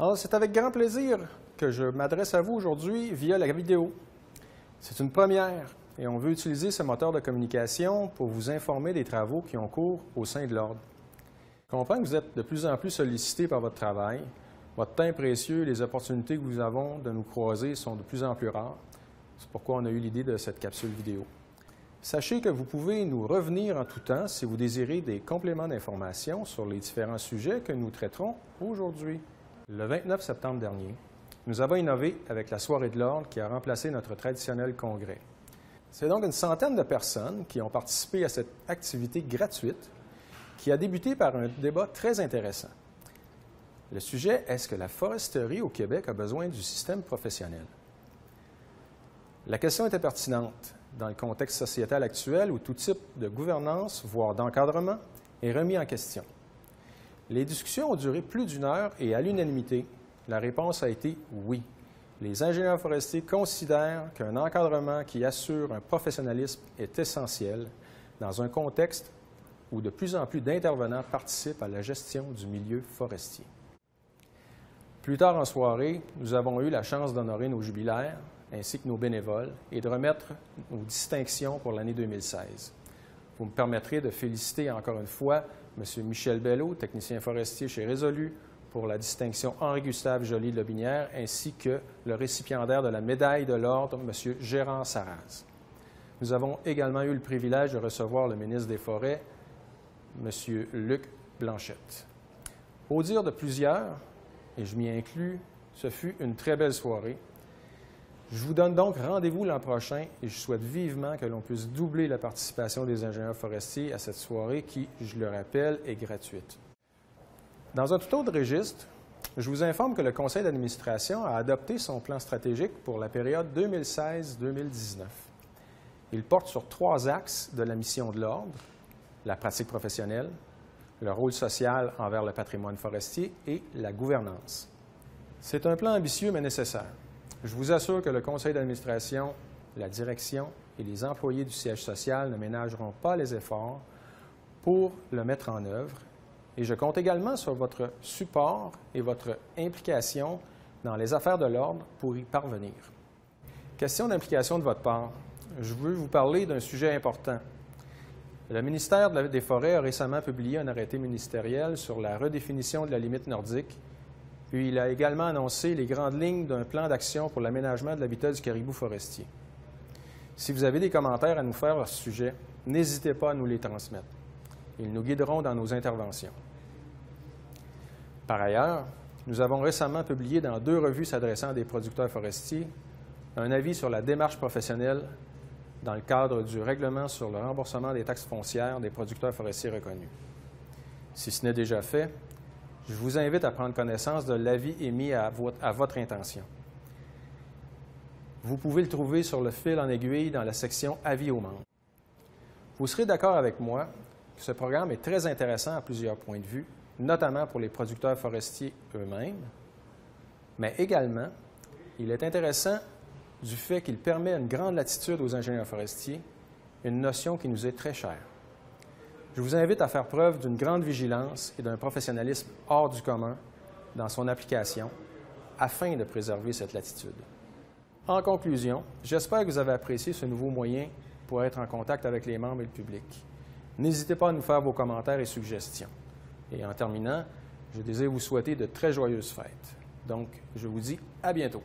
Alors, c'est avec grand plaisir que je m'adresse à vous aujourd'hui via la vidéo. C'est une première et on veut utiliser ce moteur de communication pour vous informer des travaux qui ont cours au sein de l'Ordre. Je comprends que vous êtes de plus en plus sollicité par votre travail. Votre temps est précieux et les opportunités que nous avons de nous croiser sont de plus en plus rares. C'est pourquoi on a eu l'idée de cette capsule vidéo. Sachez que vous pouvez nous revenir en tout temps si vous désirez des compléments d'information sur les différents sujets que nous traiterons aujourd'hui. Le 29 septembre dernier, nous avons innové avec la Soirée de l'Ordre qui a remplacé notre traditionnel congrès. C'est donc une centaine de personnes qui ont participé à cette activité gratuite qui a débuté par un débat très intéressant. Le sujet, est-ce que la foresterie au Québec a besoin du système professionnel? La question était pertinente dans le contexte sociétal actuel où tout type de gouvernance, voire d'encadrement, est remis en question. Les discussions ont duré plus d'une heure et à l'unanimité, la réponse a été oui. Les ingénieurs forestiers considèrent qu'un encadrement qui assure un professionnalisme est essentiel dans un contexte où de plus en plus d'intervenants participent à la gestion du milieu forestier. Plus tard en soirée, nous avons eu la chance d'honorer nos jubilaires ainsi que nos bénévoles et de remettre nos distinctions pour l'année 2016. Vous me permettrez de féliciter encore une fois M. Michel Belleau, technicien forestier chez Résolu, pour la distinction Henri-Gustave Joly-Lobinière, ainsi que le récipiendaire de la médaille de l'Ordre, M. Gérard Sarraz. Nous avons également eu le privilège de recevoir le ministre des Forêts, M. Luc Blanchette. Au dire de plusieurs, et je m'y inclus, ce fut une très belle soirée. Je vous donne donc rendez-vous l'an prochain et je souhaite vivement que l'on puisse doubler la participation des ingénieurs forestiers à cette soirée qui, je le rappelle, est gratuite. Dans un tout autre registre, je vous informe que le conseil d'administration a adopté son plan stratégique pour la période 2016-2019. Il porte sur 3 axes de la mission de l'Ordre, la pratique professionnelle, le rôle social envers le patrimoine forestier et la gouvernance. C'est un plan ambitieux mais nécessaire. Je vous assure que le conseil d'administration, la direction et les employés du siège social ne ménageront pas les efforts pour le mettre en œuvre et je compte également sur votre support et votre implication dans les affaires de l'Ordre pour y parvenir. Question d'implication de votre part. Je veux vous parler d'un sujet important. Le ministère des Forêts a récemment publié un arrêté ministériel sur la redéfinition de la limite nordique. Puis il a également annoncé les grandes lignes d'un plan d'action pour l'aménagement de l'habitat du caribou forestier. Si vous avez des commentaires à nous faire à ce sujet, n'hésitez pas à nous les transmettre. Ils nous guideront dans nos interventions. Par ailleurs, nous avons récemment publié dans 2 revues s'adressant à des producteurs forestiers un avis sur la démarche professionnelle dans le cadre du règlement sur le remboursement des taxes foncières des producteurs forestiers reconnus. Si ce n'est déjà fait, je vous invite à prendre connaissance de l'avis émis à votre intention. Vous pouvez le trouver sur le fil en aiguille dans la section « Avis aux membres ». Vous serez d'accord avec moi que ce programme est très intéressant à plusieurs points de vue, notamment pour les producteurs forestiers eux-mêmes, mais également, il est intéressant du fait qu'il permet une grande latitude aux ingénieurs forestiers, une notion qui nous est très chère. Je vous invite à faire preuve d'une grande vigilance et d'un professionnalisme hors du commun dans son application afin de préserver cette latitude. En conclusion, j'espère que vous avez apprécié ce nouveau moyen pour être en contact avec les membres et le public. N'hésitez pas à nous faire vos commentaires et suggestions. Et en terminant, je désire vous souhaiter de très joyeuses fêtes. Donc, je vous dis à bientôt.